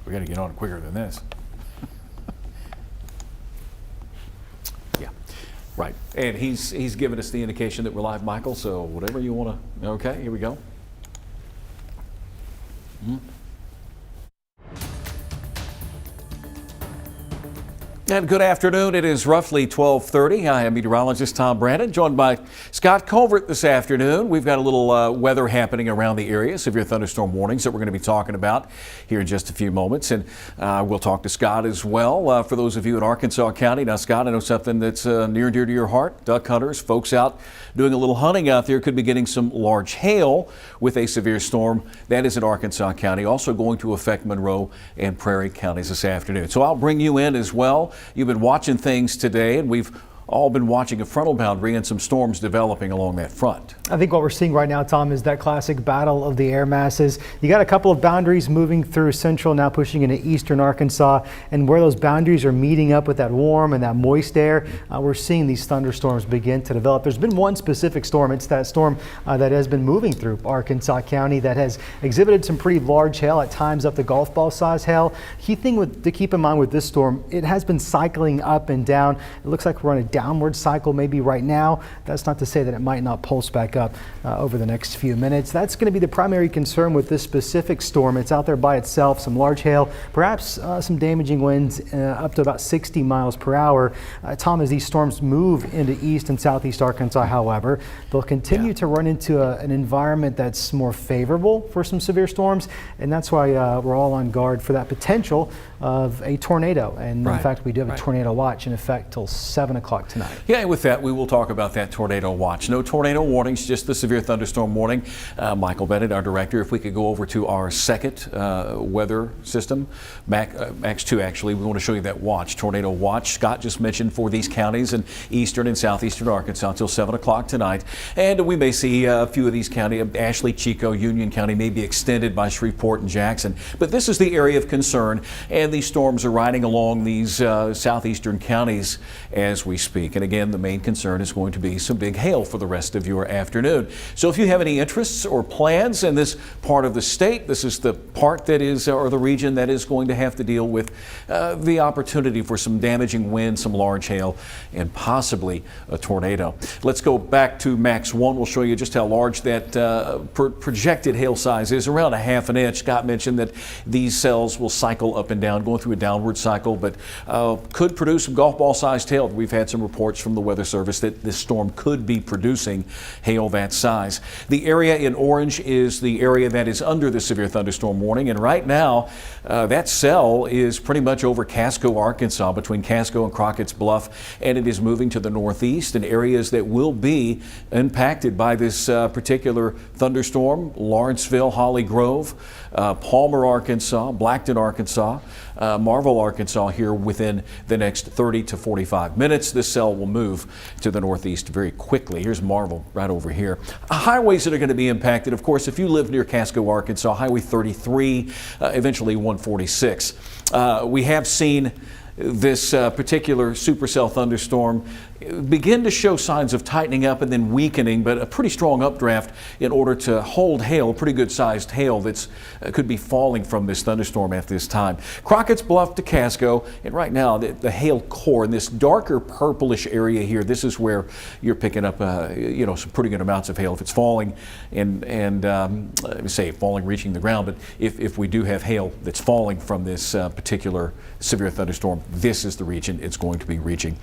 We got to get on it quicker than this. Yeah, right. And he's given us the indication that we're live, Michael. So whatever you want to. Okay, here we go. And good afternoon. It is roughly 12:30. I am meteorologist Tom Brannon, joined by Scott Covert this afternoon. We've got a little weather happening around the area, severe thunderstorm warnings that we're going to be talking about here in just a few moments. And we'll talk to Scott as well. For those of you in Arkansas County. Now, Scott, I know something that's near and dear to your heart. Duck hunters, folks out doing a little hunting out there could be getting some large hail with a severe storm. That is in Arkansas County, also going to affect Monroe and Prairie counties this afternoon. So I'll bring you in as well. You've been watching things today, and we've all been watching a frontal boundary and some storms developing along that front. I think what we're seeing right now, Tom, is that classic battle of the air masses. You got a couple of boundaries moving through central, now pushing into eastern Arkansas, and where those boundaries are meeting up with that warm and that moist air, we're seeing these thunderstorms begin to develop. There's been one specific storm. It's that storm that has been moving through Arkansas County that has exhibited some pretty large hail, at times up to golf ball size hail. Key thing to keep in mind with this storm, it has been cycling up and down. It looks like we're on a downward cycle maybe right now. That's not to say that it might not pulse back up over the next few minutes. That's going to be the primary concern with this specific storm. It's out there by itself, some large hail, perhaps some damaging winds up to about 60 miles per hour. Tom, as these storms move into east and southeast Arkansas, however, they'll continue to run into an environment that's more favorable for some severe storms, and that's why we're all on guard for that potential of a tornado. And in fact, we do have a tornado watch in effect till 7 o'clock tonight. Yeah, and with that, we will talk about that tornado watch. No tornado warnings, just the severe thunderstorm warning. Michael Bennett, our director, if we could go over to our second weather system, Max 2 actually, we want to show you that watch, tornado watch. Scott just mentioned for these counties in eastern and southeastern Arkansas until 7 o'clock tonight. And we may see a few of these counties, Ashley, Chico, Union County may be extended by Shreveport and Jackson. But this is the area of concern, and these storms are riding along these southeastern counties as we speak. And again, the main concern is going to be some big hail for the rest of your afternoon. So if you have any interests or plans in this part of the state, this is the part that is, or the region that is going to have to deal with the opportunity for some damaging wind, some large hail, and possibly a tornado. Let's go back to Max 1. We'll show you just how large that projected hail size is, around a ½ an inch. Scott mentioned that these cells will cycle up and down, going through a downward cycle, but could produce some golf ball sized hail. We've had some reports from the Weather Service that this storm could be producing hail that size. The area in orange is the area that is under the severe thunderstorm warning, and right now that cell is pretty much over Casco, Arkansas, between Casco and Crockett's Bluff, and it is moving to the northeast in areas that will be impacted by this particular thunderstorm: Lawrenceville, Holly Grove, Palmer, Arkansas, Blackton, Arkansas, Marvell, Arkansas here within the next 30 to 45 minutes. This cell will move to the northeast very quickly. Here's Marvell right over here. Highways that are going to be impacted, of course, if you live near Casco, Arkansas, Highway 33, eventually 146. We have seen this particular supercell thunderstorm begin to show signs of tightening up and then weakening, but a pretty strong updraft in order to hold hail, pretty good sized hail that's could be falling from this thunderstorm at this time. Crockett's Bluff to Casco, and right now the hail core in this darker purplish area here, this is where you're picking up some pretty good amounts of hail if it's falling and let me say falling, reaching the ground. But if we do have hail that's falling from this particular severe thunderstorm, this is the region it's going to be reaching.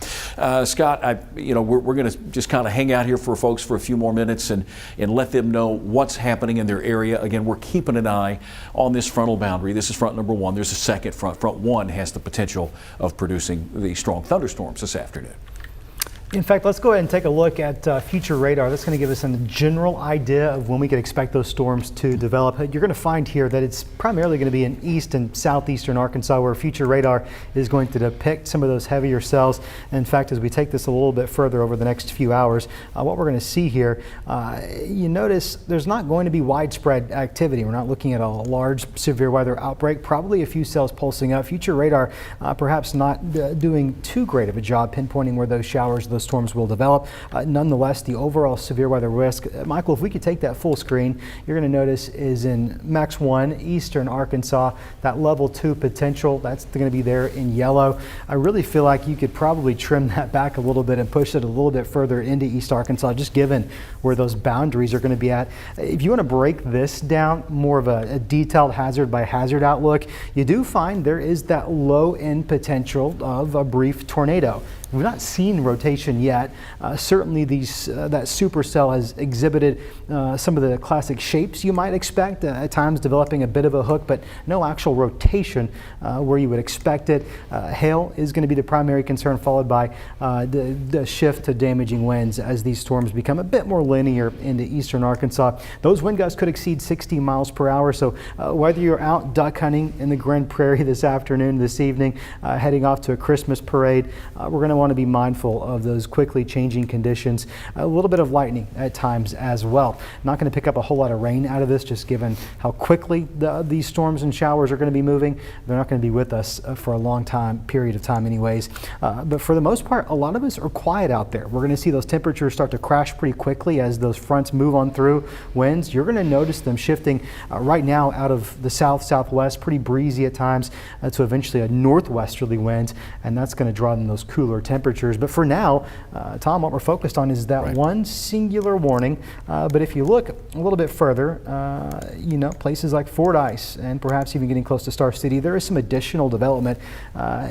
Scott, we're going to just kind of hang out here for folks for a few more minutes and let them know what's happening in their area. Again, we're keeping an eye on this frontal boundary. This is front number 1. There's a second front. Front 1 has the potential of producing the strong thunderstorms this afternoon. In fact, let's go ahead and take a look at future radar. That's going to give us a general idea of when we could expect those storms to develop. You're going to find here that it's primarily going to be in east and southeastern Arkansas where future radar is going to depict some of those heavier cells. And in fact, as we take this a little bit further over the next few hours, what we're going to see here, you notice there's not going to be widespread activity. We're not looking at a large severe weather outbreak, probably a few cells pulsing up. Future radar perhaps not doing too great of a job pinpointing where those showers, those those storms will develop. Nonetheless, the overall severe weather risk, Michael, if we could take that full screen, you're going to notice is in Max 1, eastern Arkansas, that level 2 potential, that's going to be there in yellow. I really feel like you could probably trim that back a little bit and push it a little bit further into East Arkansas, just given where those boundaries are going to be at. If you want to break this down, more of a detailed hazard by hazard outlook, you do find there is that low end potential of a brief tornado. We've not seen rotation yet. Certainly that supercell has exhibited some of the classic shapes you might expect, at times developing a bit of a hook, but no actual rotation where you would expect it. Hail is going to be the primary concern, followed by the shift to damaging winds as these storms become a bit more linear into eastern Arkansas. Those wind gusts could exceed 60 miles per hour, so whether you're out duck hunting in the Grand Prairie this afternoon, this evening, heading off to a Christmas parade, we're going to want to be mindful of those quickly changing conditions. A little bit of lightning at times as well. Not going to pick up a whole lot of rain out of this, just given how quickly these storms and showers are going to be moving. They're not going to be with us for a long period of time anyways. But for the most part, a lot of us are quiet out there. We're going to see those temperatures start to crash pretty quickly as those fronts move on through winds. You're going to notice them shifting right now out of the south-southwest, pretty breezy at times, to eventually a northwesterly wind, and that's going to draw in those cooler temperatures. But for now, Tom, what we're focused on is that one singular warning. But if you look a little bit further, places like Fordyce and perhaps even getting close to Star City, there is some additional development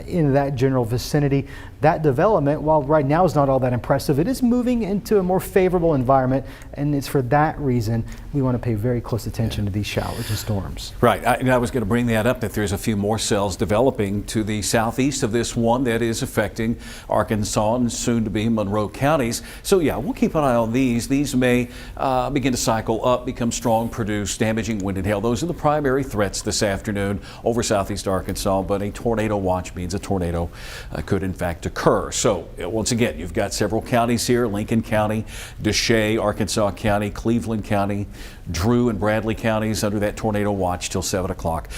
in that general vicinity. That development, while right now is not all that impressive, it is moving into a more favorable environment, and it's for that reason we want to pay very close attention to these showers and storms. Right. I was going to bring that up, that there's a few more cells developing to the southeast of this one that is affecting Arkansas and soon to be Monroe counties. So yeah, we'll keep an eye on these. These may begin to cycle up, become strong, produce damaging wind and hail. Those are the primary threats this afternoon over southeast Arkansas, but a tornado watch means a tornado could in fact occur. So once again, you've got several counties here: Lincoln County, Deshay, Arkansas County, Cleveland County, Drew and Bradley counties under that tornado watch till 7 o'clock.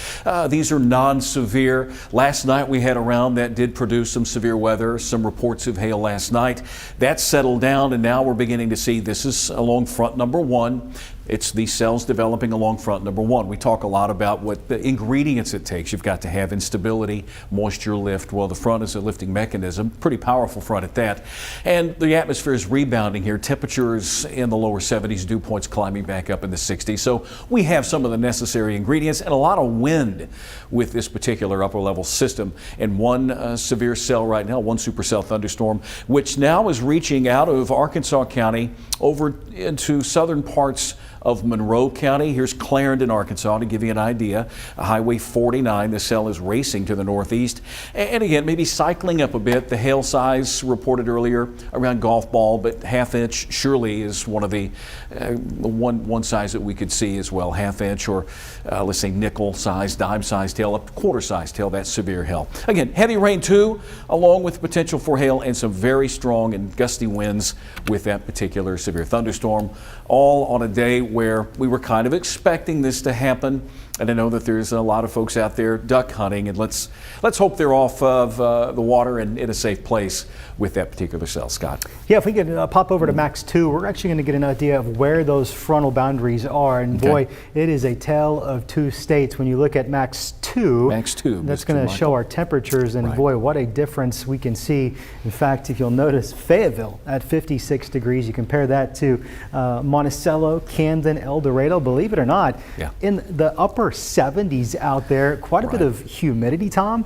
These are non-severe. Last night we had a round that did produce some severe weather, some reports of hail last night. That settled down, and now we're beginning to see this is along front number 1. It's these cells developing along front number 1. We talk a lot about what the ingredients it takes. You've got to have instability, moisture lift. Well, the front is a lifting mechanism, pretty powerful front at that. And the atmosphere is rebounding here. Temperatures in the lower 70s, dew points climbing back up in the 60s. So we have some of the necessary ingredients and a lot of wind with this particular upper level system. And one severe cell right now, one supercell thunderstorm, which now is reaching out of Arkansas County over into southern parts of Monroe County. Here's Clarendon, Arkansas, to give you an idea. Highway 49, the cell is racing to the northeast. And again, maybe cycling up a bit. The hail size reported earlier around golf ball, but half-inch surely is one of the one size that we could see as well. Half-inch, or let's say nickel-sized, dime-sized hail, up to quarter-sized hail. That's severe hail. Again, heavy rain too, along with potential for hail and some very strong and gusty winds with that particular severe thunderstorm, all on a day where we were kind of expecting this to happen. And I know that there's a lot of folks out there duck hunting, and let's hope they're off of the water and in a safe place with that particular cell. Scott? Yeah, if we could pop over to Max 2, we're actually going to get an idea of where those frontal boundaries are. And boy, it is a tale of two states. When you look at Max 2, that's going to show our temperatures, and boy, what a difference we can see. In fact, if you'll notice, Fayetteville at 56 degrees, you compare that to Monticello, Camden, El Dorado, believe it or not, in the upper 70s out there, quite a bit of humidity, Tom.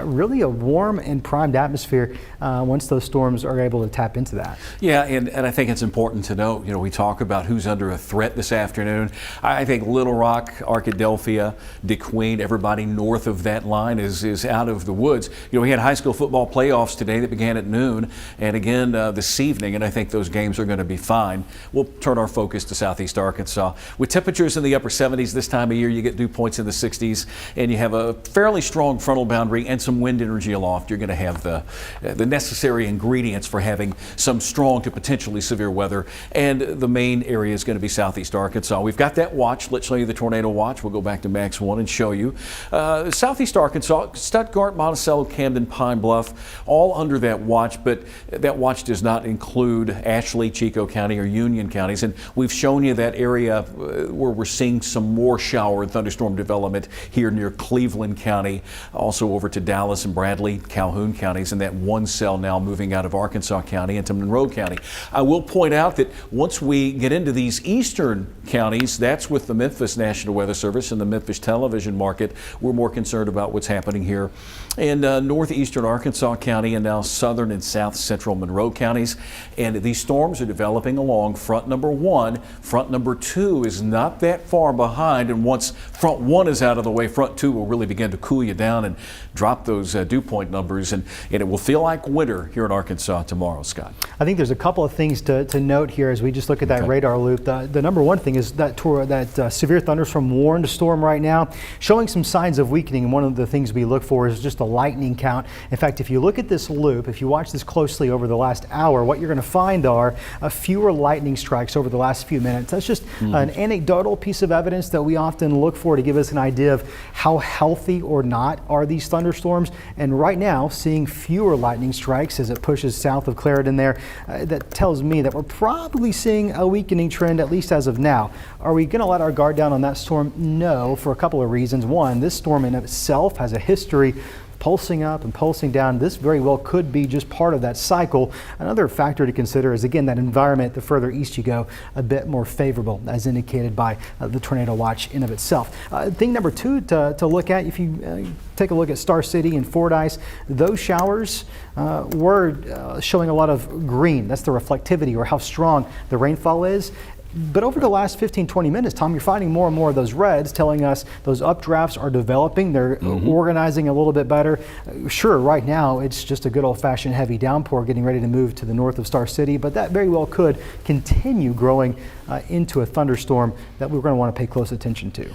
Really a warm and primed atmosphere once those storms are able to tap into that. Yeah, and I think it's important to note, we talk about who's under a threat this afternoon. I think Little Rock, Arkadelphia, DeQueen, everybody north of that line is out of the woods. We had high school football playoffs today that began at noon, and again this evening, and I think those games are going to be fine. We'll turn our focus to southeast Arkansas. With temperatures in the upper 70s this time of year, you get get dew points in the 60s, and you have a fairly strong frontal boundary and some wind energy aloft, you're going to have the necessary ingredients for having some strong to potentially severe weather. And the main area is going to be southeast Arkansas. We've got that watch. Let's show you the tornado watch. We'll go back to Max 1 and show you. Southeast Arkansas, Stuttgart, Monticello, Camden, Pine Bluff, all under that watch, but that watch does not include Ashley, Chico County, or Union counties. And we've shown you that area where we're seeing some more shower and thunderstorm development here near Cleveland County, also over to Dallas and Bradley, Calhoun counties, and that one cell now moving out of Arkansas County into Monroe County. I will point out that once we get into these eastern counties, that's with the Memphis National Weather Service and the Memphis television market. We're more concerned about what's happening here in northeastern Arkansas County and now southern and south central Monroe counties. And these storms are developing along front number 1. Front number 2 is not that far behind, and once front 1 is out of the way, front 2 will really begin to cool you down and drop those dew point numbers, and it will feel like winter here in Arkansas tomorrow, Scott. I think there's a couple of things to note here as we just look at that radar loop. The number one thing is that severe thunderstorm warned storm right now showing some signs of weakening, and one of the things we look for is just a lightning count. In fact, if you look at this loop, if you watch this closely over the last hour, what you're going to find are fewer lightning strikes over the last few minutes. That's just an anecdotal piece of evidence that we often look for to give us an idea of how healthy or not are these thunderstorms. And right now, seeing fewer lightning strikes as it pushes south of Clarendon there, that tells me that we're probably seeing a weakening trend, at least as of now. Are we going to let our guard down on that storm? No, for a couple of reasons. One, this storm in itself has a history pulsing up and pulsing down. This very well could be just part of that cycle. Another factor to consider is, again, that environment, the further east you go, a bit more favorable, as indicated by the tornado watch in of itself. Thing number 2 to look at, if you take a look at Star City and Fordyce, those showers were showing a lot of green. That's the reflectivity, or how strong the rainfall is. But over the last 15-20 minutes, Tom, you're finding more and more of those reds telling us those updrafts are developing. They're organizing a little bit better. Sure, right now it's just a good old-fashioned heavy downpour getting ready to move to the north of Star City, but that very well could continue growing into a thunderstorm that we're going to want to pay close attention to.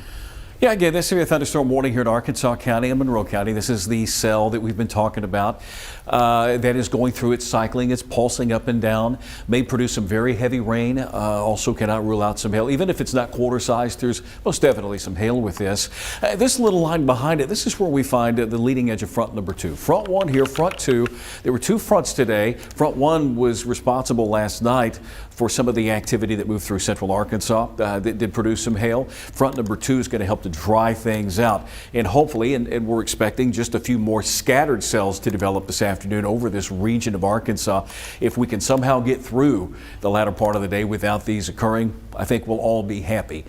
Yeah, again, this severe thunderstorm warning here in Arkansas County and Monroe County. This is the cell that we've been talking about that is going through its cycling. It's pulsing up and down, may produce some very heavy rain. Also cannot rule out some hail. Even if it's not quarter size, there's most definitely some hail with this. This little line behind it, this is where we find the leading edge of front number 2. Front 1 here, front 2. There were 2 fronts today. Front 1 was responsible last night for some of the activity that moved through central Arkansas that did produce some hail. Front number 2 is going to help to dry things out, and hopefully, and we're expecting just a few more scattered cells to develop this afternoon over this region of Arkansas. If we can somehow get through the latter part of the day without these occurring, I think we'll all be happy.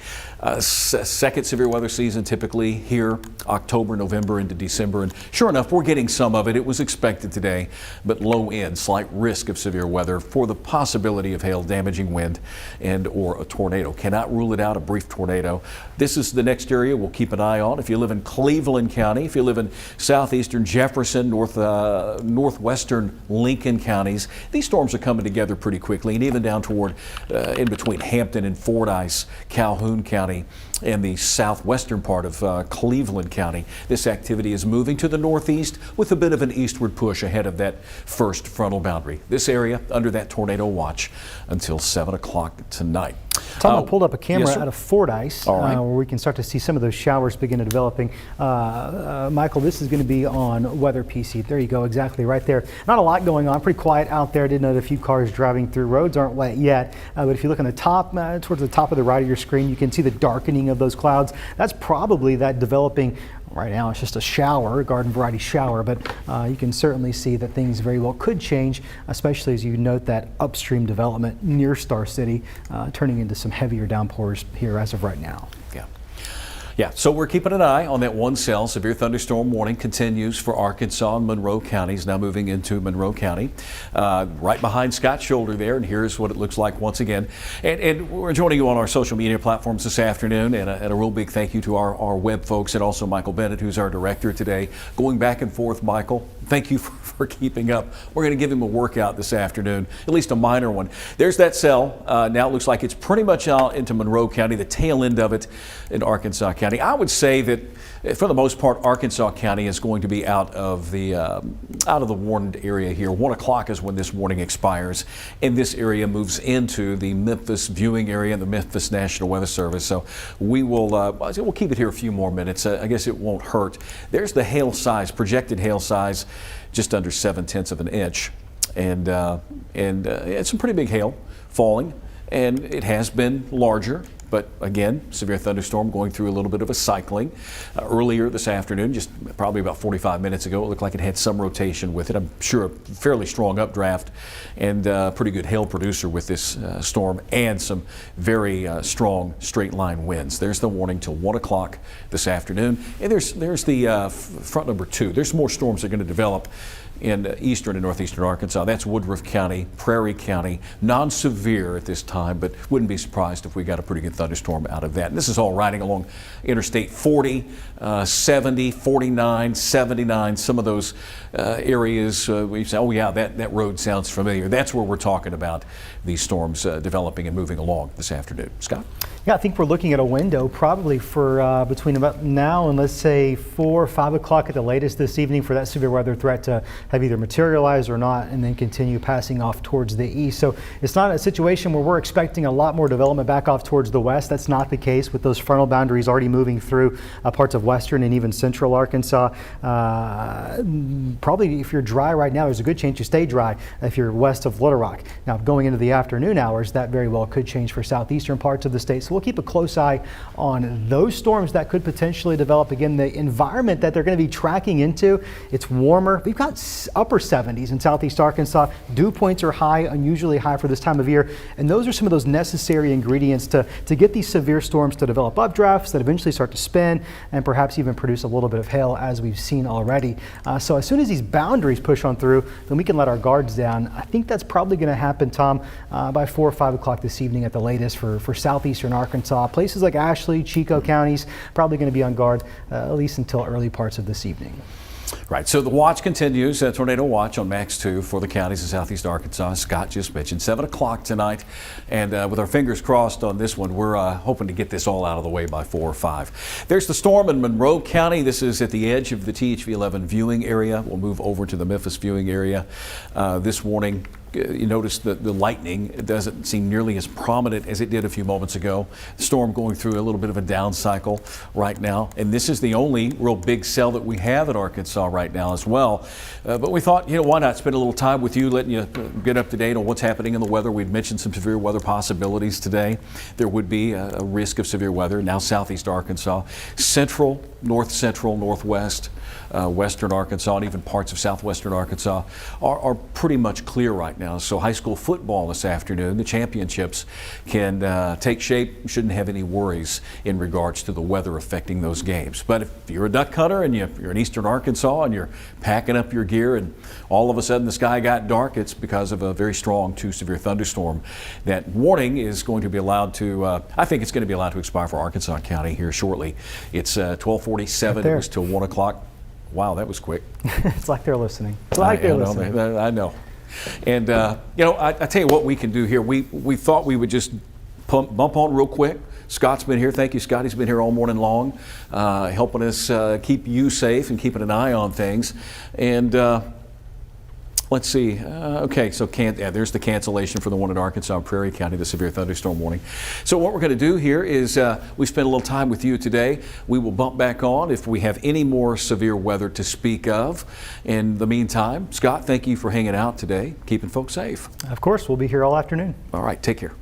Second severe weather season typically here, October, November into December, and sure enough, we're getting some of it. It was expected today, but low end, slight risk of severe weather for the possibility of hail, damaging wind, and or a tornado. Cannot rule it out, a brief tornado. This is the next area we'll keep an eye on. If you live in Cleveland County, if you live in southeastern Jefferson, northwestern Lincoln counties, these storms are coming together pretty quickly, and even down toward in between Hampton and Fordyce, Calhoun County, and the southwestern part of Cleveland County. This activity is moving to the northeast with a bit of an eastward push ahead of that first frontal boundary. This area under that tornado watch until 7 o'clock tonight. Tom, I pulled up a camera yes, out of Fordyce where we can start to see some of those showers begin to developing. Michael, this is going to be on Weather PC. There you go, exactly right there. Not a lot going on, pretty quiet out there. Did note a few cars driving through. Roads aren't wet yet, but if you look on the top, towards the top of the right of your screen, you can see the darkening of those clouds. That's probably that developing. Right now it's just a shower, a garden variety shower, but you can certainly see that things very well could change, especially as you note that upstream development near Star City turning into some heavier downpours here as of right now. Yeah, so we're keeping an eye on that one cell. Severe thunderstorm warning continues for Arkansas and Monroe counties, now moving into Monroe County. Right behind Scott's shoulder there, and here's what it looks like once again. And we're joining you on our social media platforms this afternoon, and a real big thank you to our web folks, and also Michael Bennett, who's our director today. Going back and forth, Michael, Thank you for keeping up. We're going to give him a workout this afternoon, at least a minor one. There's that cell. Now it looks like it's pretty much out into Monroe County, the tail end of it in Arkansas County. I would say that for the most part, Arkansas County is going to be out of the warned area here. 1 o'clock is when this warning expires, and this area moves into the Memphis viewing area and the Memphis National Weather Service. So we'll keep it here a few more minutes. I guess it won't hurt. There's the hail size, projected hail size, just under 0.7 of an inch, and it's some pretty big hail falling, and it has been larger. But again, severe thunderstorm going through a little bit of a cycling. Earlier this afternoon, just probably about 45 minutes ago, it looked like it had some rotation with it. I'm sure a fairly strong updraft and pretty good hail producer with this storm, and some very strong straight line winds. There's the warning till 1 o'clock this afternoon. And there's the front number 2. There's more storms that are going to develop in eastern and northeastern Arkansas. That's Woodruff County, Prairie County, non-severe at this time, but wouldn't be surprised if we got a pretty good thunderstorm out of that. And this is all riding along Interstate 40, 70, 49, 79, some of those areas we say, oh yeah, that road sounds familiar. That's where we're talking about these storms developing and moving along this afternoon. Scott? Yeah, I think we're looking at a window probably for between about now and let's say 4 or 5 o'clock at the latest this evening for that severe weather threat to have either materialized or not, and then continue passing off towards the east. So it's not a situation where we're expecting a lot more development back off towards the west. That's not the case with those frontal boundaries already moving through parts of western and even central Arkansas. Probably if you're dry right now, there's a good chance you stay dry if you're west of Little Rock. Now going into the afternoon hours, that very well could change for southeastern parts of the state. So we'll keep a close eye on those storms that could potentially develop. Again, the environment that they're going to be tracking into, it's warmer. We've got upper 70s in southeast Arkansas. Dew points are high, unusually high for this time of year. And those are some of those necessary ingredients to get these severe storms to develop updrafts that eventually start to spin and perhaps even produce a little bit of hail, as we've seen already. So as soon as these boundaries push on through, then we can let our guards down. I think that's probably going to happen, Tom, by 4 or 5 o'clock this evening at the latest for southeastern Arkansas. Places like Ashley, Chico counties, probably going to be on guard at least until early parts of this evening. Right, so the watch continues, tornado watch on Max 2 for the counties of southeast Arkansas. Scott just mentioned 7 o'clock tonight, and with our fingers crossed on this one, we're hoping to get this all out of the way by 4 or 5. There's the storm in Monroe County. This is at the edge of the THV11 viewing area. We'll move over to the Memphis viewing area this morning. You notice that the lightning doesn't seem nearly as prominent as it did a few moments ago. The storm going through a little bit of a down cycle right now. And this is the only real big cell that we have in Arkansas right now as well. But we thought, why not spend a little time with you, letting you get up to date on what's happening in the weather. We'd mentioned some severe weather possibilities today. There would be a risk of severe weather. Now southeast Arkansas, central, north central, northwest, western Arkansas, and even parts of southwestern Arkansas are pretty much clear right now. So high school football this afternoon, the championships can take shape. You shouldn't have any worries in regards to the weather affecting those games. But if you're a duck hunter and you're in eastern Arkansas and you're packing up your gear and all of a sudden the sky got dark, it's because of a very strong 2 severe thunderstorm. That warning is going to be allowed to, I think it's going to be allowed to expire for Arkansas County here shortly. It's 12:47. It was till 1 o'clock. Wow, that was quick. It's like they're listening. It's like they're listening. I know. And, I tell you what we can do here. We thought we would just bump on real quick. Scott's been here. Thank you, Scott. He's been here all morning long, helping us keep you safe and keeping an eye on things. And let's see. Okay, so there's the cancellation for the one in Arkansas and Prairie County, the severe thunderstorm warning. So what we're going to do here is we spent a little time with you today. We will bump back on if we have any more severe weather to speak of. In the meantime, Scott, thank you for hanging out today, keeping folks safe. Of course, we'll be here all afternoon. All right, take care.